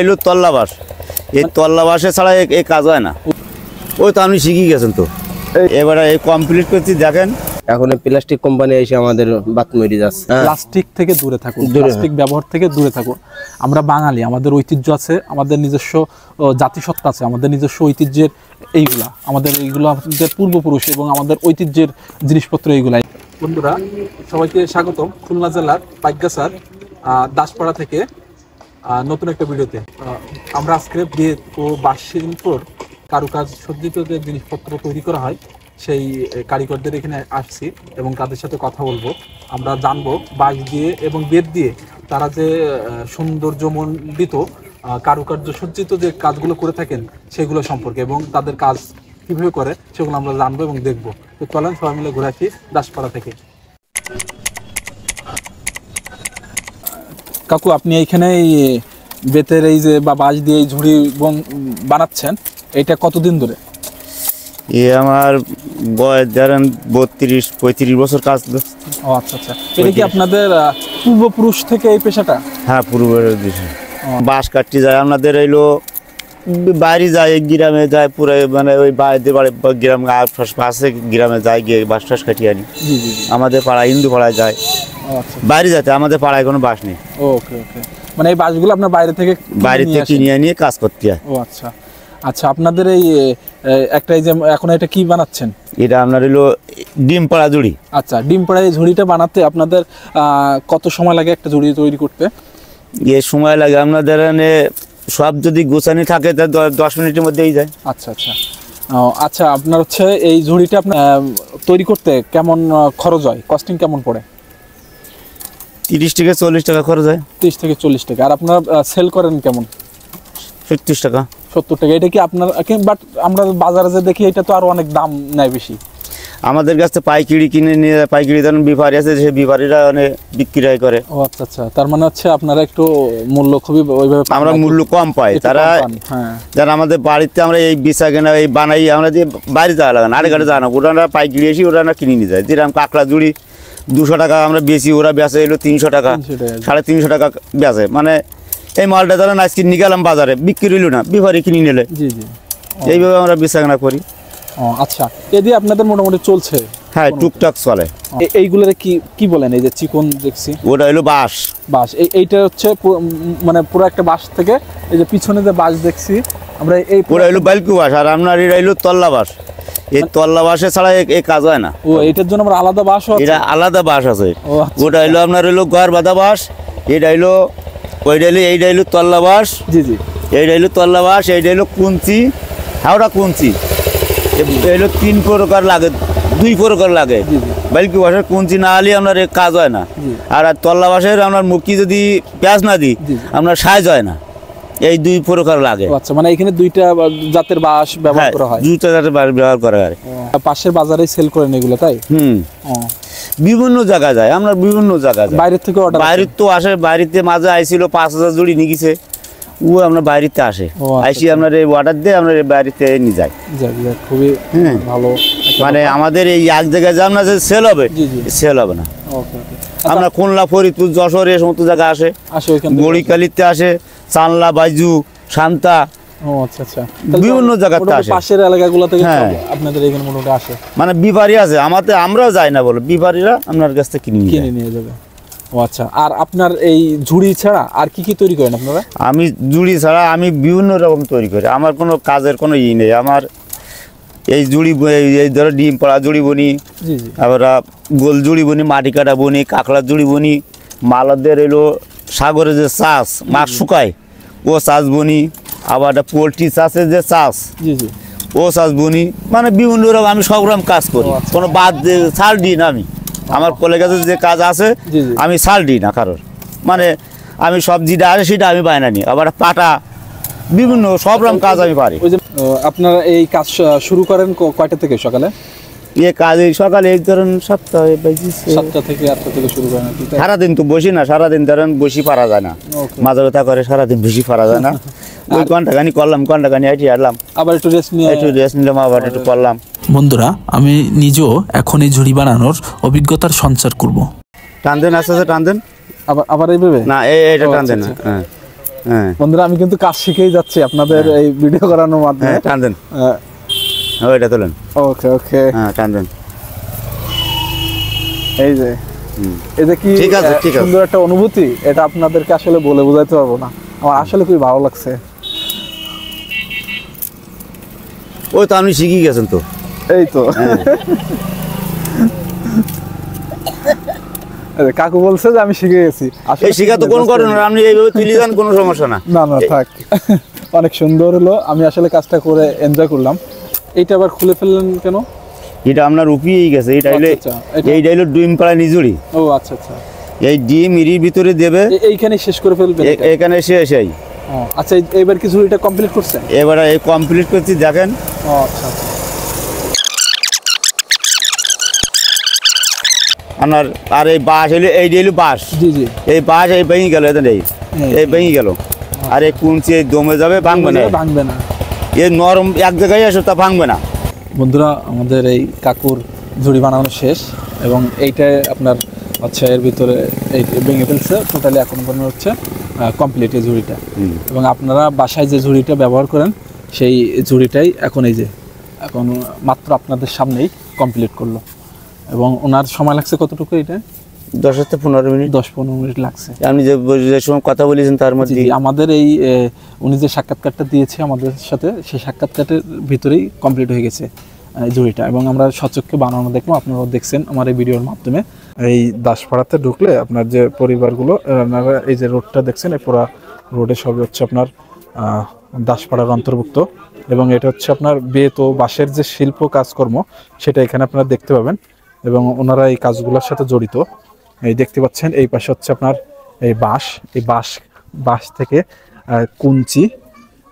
এলো তল্লাবাস, এই তল্লাবাসে ছাড়া এই কাজ হয় না। ওই তো আপনি শিখে গেছেন তো, এবারে এই কমপ্লিট করছি। দেখেন এখন প্লাস্টিক কোম্পানি এসে আমাদের বাত মেরে যাচ্ছে। প্লাস্টিক থেকে দূরে থাকুন, প্লাস্টিক ব্যবহার থেকে দূরে থাকুন। আমরা বাঙালি, আমাদের ঐতিহ্য আছে, আমাদের নিজস্ব জাতিসত্তা আছে, আমাদের নিজস্ব ঐতিহ্যের এইগুলা, এইগুলো আমাদের পূর্বপুরুষ এবং আমাদের ঐতিহ্যের জিনিসপত্র এইগুলাই। বন্ধুরা সবাইকে স্বাগতম খুলনা জেলার পাইকগাছার দাসপাড়া থেকে নতুন একটা ভিডিওতে। আমরা আজকে বিয়ে ও বার্ষিকর কারুকাজ সজ্জিত যে জিনিসপত্র তৈরি করা হয় সেই কারিগরদের এখানে আসছি এবং তাদের সাথে কথা বলবো। আমরা জানবো বাঁশ দিয়ে এবং বেত দিয়ে তারা যে সৌন্দর্যমণ্ডিত কারুকার্য সজ্জিত যে কাজগুলো করে থাকেন সেগুলো সম্পর্কে এবং তাদের কাজ কীভাবে করে সেগুলো আমরা জানবো এবং দেখবো। তো চলেন সবাই মিলে ঘুরে আসি দাসপাড়া থেকে। কাকু, আপনি এইখানে বেতের এই যে বা বাঁশ দিয়ে এই ঝুড়ি বানাচ্ছেন, এটা কতদিন ধরে? আমার বয়স ধরেন 32-35 বছর কাজ। ও আচ্ছা আচ্ছা, এটা কি আপনাদের পূর্বপুরুষ থেকে এই পেশাটা? হ্যাঁ, পূর্বের দেশে বাঁশ কাটতে যায় আপনাদের এলো বাইরে যায়, গ্রামে যায়, পুরো মানে ওই বাইরে বাড়ি গ্রাম পাশে গ্রামে যায়, গিয়ে বাঁশ টাস কাটিয়ে আনি। আমাদের পাড়ায় হিন্দু পাড়ায় যায়, বাইরে যাতে আমাদের পাড়ায় কোনো বাঁশ নেই। ওকে ওকে, মানে এই বাঁশগুলো আপনার বাইরে থেকে কিনে নিয়ে কাজ করতে হয়। ও আচ্ছা আচ্ছা, আপনাদের এই একটা এই যে এখন এটা কি বানাচ্ছেন? এটা আপনার হলো ডিম পাড়া ঝুড়ি। আচ্ছা, ডিম পাড়া এই ঝুড়িটা বানাতে আপনাদের কত সময় লাগে একটা ঝুড়ি তৈরি করতে? এ সময় লাগে আপনাদের সব যদি গোছানি থাকে তা 10 মিনিটের মধ্যেই যায়। আচ্ছা আচ্ছা আচ্ছা, আপনার হচ্ছে এই ঝুড়িটা আপনার তৈরি করতে কেমন খরচ হয়, কস্টিং কেমন পড়ে? 30 থেকে 40 টাকা খরচ হয়। 30 থেকে 40 টাকা। আর আপনারা সেল করেন কেমন? 70 টাকা 70 টাকা। এটা কি আপনার, বাট আমরা বাজারে যে দেখি এটা তো আরো অনেক দাম নেয় বেশি। আমাদের কাছে পাইকারি কিনে নিয়ে, পাইকারি ধরেন ব্যাপারী আছে, সেই ব্যাপারীরা অনেক বিক্রয় করে। ও আচ্ছা আচ্ছা, তার মানে হচ্ছে আপনারা একটু মূল্য খুবই ওইভাবে আমরা মূল্য কম পাই, তারা যারা আমাদের বাড়িতে আমরা এই বিছা কেনা এই বানাই, আমরা যে বাইরে যাওয়া লাগে না, আড়ে ঘাটে যাওয়া না, ওরা পাইকারি এসে ওরা কিনে নিয়ে যায়। যেরকম কাঁকড়া জুড়ি 200 টাকা আমরা বেশি, ওরা বেচে এলো 300 টাকা, 350 টাকা বেচে। মানে এই মালটা ধরেন আজকে নিয়ে গেলাম বাজারে, বিক্রি হইল না, ব্যাপারী কিনে নিলে। জি জি, এইভাবে আমরা বেচা কেনা করি। আচ্ছা, এদি আপনাদের মোটামুটি চলছে? হ্যাঁ, টুকটাক চলে। এইগুলোর কি বলেন? এই যে চিকন দেখছি, ওটা হলো বাঁশ। বাঁশ এইটা হচ্ছে মানে পুরো একটা বাঁশ থেকে এই যে পিছনে যে বাঁশ দেখছি আমরা, এই পুরো হলো বালকু বাঁশ। আর আপনার এটা হলো তল্লা বাঁশ। এই তল্লা বাঁশে ছাড়া এই কাজ হয় না। ও, এটার জন্য আমরা আলাদা বাঁশ? এটা আলাদা বাঁশ আছে। ওটা হলো আপনার হলো ঘর বাঁধা বাঁশ, এটা হলো ওইটা হলো, এইটা হলো তল্লা বাঁশ। জি জি, এইটা হলো তল্লা বাঁশ, এইটা হলো কুঞ্চি, হাওড়া কুঞ্চি। এগুলো 3 প্রকার লাগে, 2 প্রকার লাগে। বালকি বাঁশের কুঞ্চি না হলে আপনার কাজ হয় না। আর তল্লা বাঁশের আপনার মুখি যদি পেঁয়াজ না দিই আপনার সাইজ হয় না। এই 2 প্রকার লাগে। আচ্ছা, মানে এখানে 2টা জাতের বাঁশ ব্যবহার করা হয়? 2টা জাতের বাঁশ ব্যবহার করা হয়। পাশের বাজারে সেল করেন এগুলো, তাই? বিভিন্ন জায়গায় যায়, আমরা বিভিন্ন জায়গায় যাই। বাইরে থেকে অর্ডার? বাইরে তো আসে, বাড়িতে মাঝে আইছিল 5000 জুড়ি নিয়ে গেছে, ও আমরা বাড়িতে আসে, আইসি আপনার এই অর্ডার দিয়ে আমরা বাড়িতে নিয়ে যাই। খুবই ভালো। মানে আমাদের এই এক জায়গায় যাম না যে সেল হবে, সেল হবে না। আমরা খুলনা, ফরিদপুর, যশোর এই সমস্ত জায়গায় আসে, বড়িকালিতে আসে, চানলা, বাইজু, শান্তা, বিভিন্ন জায়গাতে আসে। পাশের এলাকাগুলো থেকে আপনাদের এখানে মোটামুটি আসে। মানে ব্যাপারী আছে আমাদের, আমরাও যাই না বলে ব্যাপারীরা আপনার কাছ থেকে কিনে নিয়ে যাবে। ও আচ্ছা, আর আপনার এই ঝুড়ি ছাড়া আর কি তৈরি করেন আপনারা? আমি ঝুড়ি ছাড়া আমি বিভিন্ন রকম তৈরি করি। আমার কোনো কাজের কোনো নেই। আমার এই ঝুড়ি, এই ধরো ডিম পাড়া ঝুড়ি বনি, আবার গোল ঝুড়ি বনি, মাটি কাটা বনি, কাঁকড়ার ঝুড়ি বনি, মালাদের এলো সাগরে যে চাষ মাছ শুকায় ও চাষ বনি, আবার একটা পোলট্রি চাষের যে চাষ ও চাষ বনি। মানে বিভিন্ন রকম আমি সব রকম কাজ করি, কোনো বাদ ছাড় দিই না। আমি আমার কলেজের যে কাজ আছে আমি ছাড় দিই না কারোর। মানে আমি সবজিটা আসে সেটা আমি বায়না নিই, আবার পাটা বিভিন্ন সব রকম কাজ আমি পারি। আপনারা এই কাজ শুরু করেন কয়টা থেকে? সকালে এই কাজ এই সকালে এই ধরেন 7টা থেকে 8টা থেকে শুরু করেন? সারাদিন তো বসি না, সারাদিন ধরেন বসি পারা যায় না, মাঝে ব্যথা করে, সারাদিন বসি পারা যায় না। ওই ঘন্টাখানি করলাম, ঘন্টাখানি হাঁটি আসলাম, আবার একটু রেস্ট নিলাম, আবার একটু করলাম। বন্ধুরা, আমি নিজেও এখন এই ঝুড়ি বানানোর অভিজ্ঞতার সঞ্চার করব। টান দেন, আস্তে আস্তে টান দেন। আবার এইভাবে না, এইটা টান দেন না। হ্যাঁ, হ্যাঁ বন্ধুরা আমি কিন্তু কাজ শিখেই যাচ্ছি আপনাদের এই ভিডিও করানোর মাধ্যমে। হ্যাঁ টান দেন, ওইটা তোলেন। ওকে ওকে, হ্যাঁ টান দেন। এই যে এটা কি ঠিক আছে, ঠিক আছে। সুন্দর একটা অনুভূতি, এটা আপনাদেরকে আসলে বলে বোঝাতে পারবো না, আমার আসলে খুবই ভালো লাগছে। ওই তো আপনি শিখে গেছেন তো। এই তো এই যে কাকু বলছে যে আমি শিখে গেছি। এই শিখা তো কোনো করেন না, আপনি এইভাবে তুলে দেন, কোনো সমস্যা না। না না থাক, অনেক সুন্দর হলো, আমি আসলে কাজটা করে এনজয় করলাম। এইটা আবার খুলে ফেললেন কেন? এটা আপনার উপিয়েই গেছে, এইটা হইলে আচ্ছা, আচ্ছা, এইটা হলো ডিম পাড়া নিজুড়ি। ও আচ্ছা আচ্ছা, এই ডিম এরই ভিতরে দেবে, এইখানে শেষ করে ফেলবেন এটা? এখানে শেষ। এই আচ্ছা, এইবার কিছু এটা কমপ্লিট করছেন? এবারে এই কমপ্লিট করছি, দেখেন। ও আচ্ছা আচ্ছা, আপনার আর এই বাঁশ হইলে এইটা হইলো বাঁশ। জি জি, এই বাঁশ এই ভেঙে গেল, এই এই ভেঙে গেল। আর এই কুঞ্চি এই দমে যাবে, ভাঙবে না, ভাঙবে না। এই নরম এক জায়গায় আসো, তা ভাঙবে না। বন্ধুরা আমাদের এই কাকুর ঝুড়ি বানানো শেষ, এবং এইটাই আপনার হচ্ছে এর ভিতরে এই ভেঙে ফেলছে টোটালি, এখন মনে হচ্ছে কমপ্লিট এই ঝুড়িটা। এবং আপনারা বাসায় যে ঝুড়িটা ব্যবহার করেন সেই ঝুড়িটাই এখন এই যে এখন মাত্র আপনাদের সামনেই কমপ্লিট করলো। এবং ওনার সময় লাগছে কতটুকু? এটা 10 থেকে 15 মিনিট, 10-15 মিনিট লাগছে। আপনি যে সময় কথা বলেছেন তার মধ্যে। আমাদের এই উনি যে সাক্ষাৎকারটা দিয়েছে আমাদের সাথে, সেই সাক্ষাৎকারের ভিতরেই কমপ্লিট হয়ে গেছে ঝুড়িটা, এবং আমরা সচক্ষে বানানো দেখবো, আপনারাও দেখছেন আমার এই ভিডিওর মাধ্যমে। এই দাসপাড়াতে ঢুকলে আপনার যে পরিবারগুলো, আপনারা এই যে রোডটা দেখছেন, এই পুরো রোডে সবই হচ্ছে আপনার দাসপাড়ার অন্তর্ভুক্ত। এবং এটা হচ্ছে আপনার বেত ও বাঁশের যে শিল্প কাজকর্ম, সেটা এখানে আপনারা দেখতে পাবেন, এবং ওনারা এই কাজগুলোর সাথে জড়িত। এই দেখতে পাচ্ছেন এই পাশে হচ্ছে আপনার এই বাঁশ, এই বাঁশ থেকে কুঞ্চি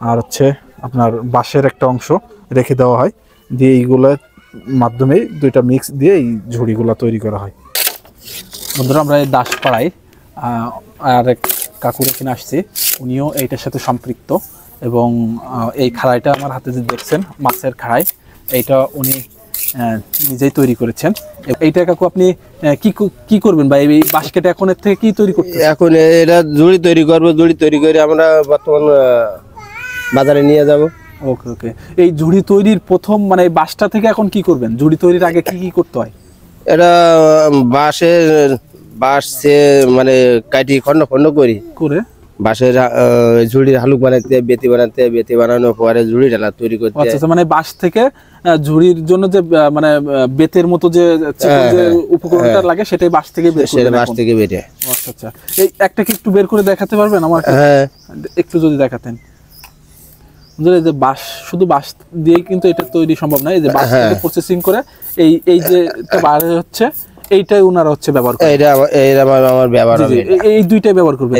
আর হচ্ছে আপনার বাঁশের একটা অংশ রেখে দেওয়া হয়, দিয়ে এইগুলোর মাধ্যমে দুইটা মিক্স দিয়ে এই ঝুড়িগুলো তৈরি করা হয়। বন্ধুরা আমরা এই দাসপাড়ায় আর এক কাকুর এখানে আসছি, উনিও এইটার সাথে সম্পৃক্ত। এবং এই খাড়াইটা আমার হাতে যে দেখছেন মাছের খাড়াই, এইটা উনি নিজেই তৈরি করেছেন। এইটা কাকু আপনি কি করবেন বা এই বাস্কেট এখন এর থেকে কি তৈরি করতে? এখন এটা ঝুড়ি তৈরি করবো, ঝুড়ি তৈরি করে আমরা বর্তমান বাজারে নিয়ে যাব। ওকে ওকে, এই ঝুড়ি তৈরির প্রথম মানে বাঁশটা থেকে এখন কি করবেন? ঝুড়ি তৈরির আগে কি কি করতে হয়? এটা বাঁশ মানে কাটি খন্ড খন্ড করে বাঁশের ঝুড়ির হালুক বানাতে, বেতি বানানোর পরে ঝুড়ি ডালা তৈরি করতে। আচ্ছা, মানে বাঁশ থেকে ঝুড়ির জন্য যে মানে বেতের মতো যে উপকরণটা লাগে সেটাই বাঁশ থেকে বেটে। আচ্ছা আচ্ছা, এই একটা কি একটু বের করে দেখাতে পারবেন আমার? হ্যাঁ একটু যদি দেখাতেন। যে বাঁশ, শুধু বাঁশ দিয়ে কিন্তু এটা তৈরি সম্ভব না, এই যে বাঁশ থেকে প্রসেসিং করে এই যে বার হচ্ছে, এইটাই ওনারা হচ্ছে ব্যবহার করেন। আমার ব্যবহার হবে, এই দুইটাই ব্যবহার করবেন,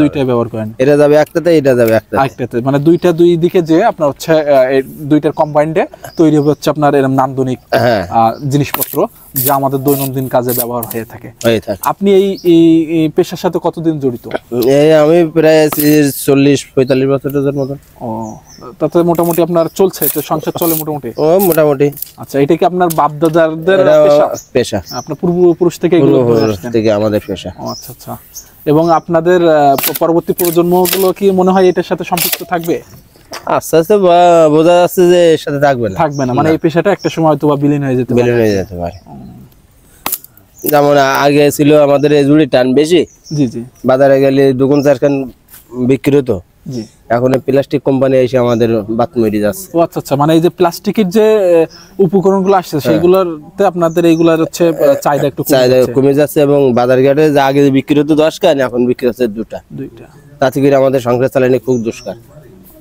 দুইটাই ব্যবহার করেন। এটা যাবে একটাতে, এটা যাবে একটাতে, মানে দুইটা দুই দিকে যে আপনার হচ্ছে এই দুইটার কম্বাইন্ডে তৈরি হবে হচ্ছে আপনার এরকম নান্দনিক জিনিসপত্র, যা আমাদের দৈনন্দিন কাজে ব্যবহার হয়ে থাকে। আপনি এই পেশার সাথে কতদিন জড়িত? আমি প্রায় 40-45 বছরের মতো। ও, তাতে মোটামুটি আপনার চলছে, সংসার চলে মোটামুটি? ও মোটামুটি। আচ্ছা, এটা কি আপনার বাপ দাদাদের পেশা? আপনার পূর্বপুরুষ থেকে আমাদের পেশা। আচ্ছা আচ্ছা, এবং আপনাদের পরবর্তী প্রজন্মগুলো কি মনে হয় এটার সাথে সম্পৃক্ত থাকবে? আস্তে আস্তে বোঝা যাচ্ছে যে এর সাথে থাকবে না, মানে এই পেশাটা একটা সময় হয়তো বা বিলীন হয়ে যেতে পারে। যেমন আগে ছিল আমাদের এই ঝুড়ি টান বেশি, জি জি, বাজারে গেলে 2-4 বিক্রি হতো, জি, এখন প্লাস্টিক কোম্পানি এসে আমাদের বাত মেরে যাচ্ছে। ও আচ্ছা আচ্ছা, মানে এই যে প্লাস্টিকের যে উপকরণগুলো আসছে সেইগুলোতে আপনাদের এইগুলার হচ্ছে চাহিদা একটু কমে যাচ্ছে, এবং বাজার ঘাটে যা আগে বিক্রি হতো 10 খান, এখন বিক্রি হচ্ছে 2টা। তাতে করে আমাদের সংসার চালানো খুব দুষ্কার।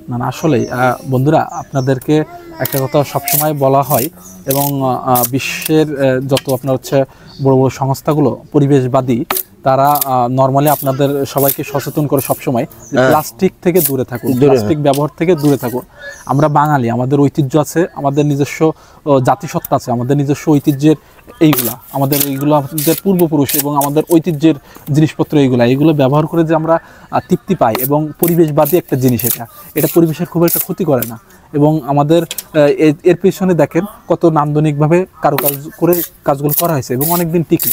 না না, আসলেই বন্ধুরা আপনাদেরকে একটা কথা সবসময় বলা হয়, এবং বিশ্বের যত আপনার হচ্ছে বড় বড় সংস্থাগুলো পরিবেশবাদী, তারা নরমালি আপনাদের সবাইকে সচেতন করে সবসময় প্লাস্টিক থেকে দূরে থাকুন, প্লাস্টিক ব্যবহার থেকে দূরে থাকুন। আমরা বাঙালি, আমাদের ঐতিহ্য আছে, আমাদের নিজস্ব জাতিসত্তা আছে, আমাদের নিজস্ব ঐতিহ্যের এইগুলো আমাদের পূর্বপুরুষ এবং আমাদের ঐতিহ্যের জিনিসপত্র এইগুলো ব্যবহার করে যে আমরা তৃপ্তি পাই, এবং পরিবেশবাদী একটা জিনিস, এটা পরিবেশের খুব একটা ক্ষতি করে না। এবং আমাদের এর পেছনে দেখেন কত নান্দনিকভাবে কারুকাজ করে কাজগুলো করা হয়েছে, এবং অনেকদিন টিকে।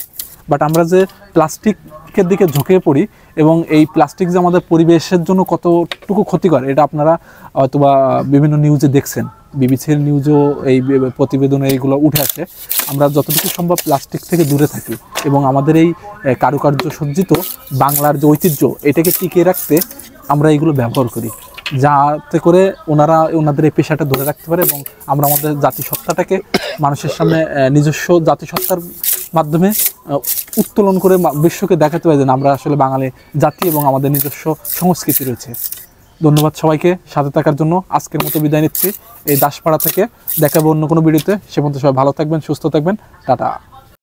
বাট আমরা যে প্লাস্টিকের দিকে ঝুঁকে পড়ি এবং এই প্লাস্টিক যে আমাদের পরিবেশের জন্য কতটুকু ক্ষতিকর এটা আপনারা হয়তোবা বিভিন্ন নিউজে দেখছেন, বিবিসির নিউজেও এই প্রতিবেদনে এইগুলো উঠে আসে। আমরা যতটুকু সম্ভব প্লাস্টিক থেকে দূরে থাকি এবং আমাদের এই কারুকার্য সজ্জিত বাংলার যে ঐতিহ্য এটাকে টিকিয়ে রাখতে আমরা এইগুলো ব্যবহার করি, যাতে করে ওনাদের এই পেশাটা ধরে রাখতে পারে এবং আমরা আমাদের জাতিসত্তাটাকে মানুষের সামনে নিজস্ব জাতিসত্তার মাধ্যমে উত্তোলন করে বিশ্বকে দেখাতে পারি যে আমরা আসলে বাঙালি জাতি এবং আমাদের নিজস্ব সংস্কৃতি রয়েছে। ধন্যবাদ সবাইকে সাথে থাকার জন্য। আজকের মতো বিদায় নিচ্ছি এই দাসপাড়া থেকে। দেখাবো অন্য কোনো ভিডিওতে। সে পর্যন্ত সবাই ভালো থাকবেন, সুস্থ থাকবেন। টাটা।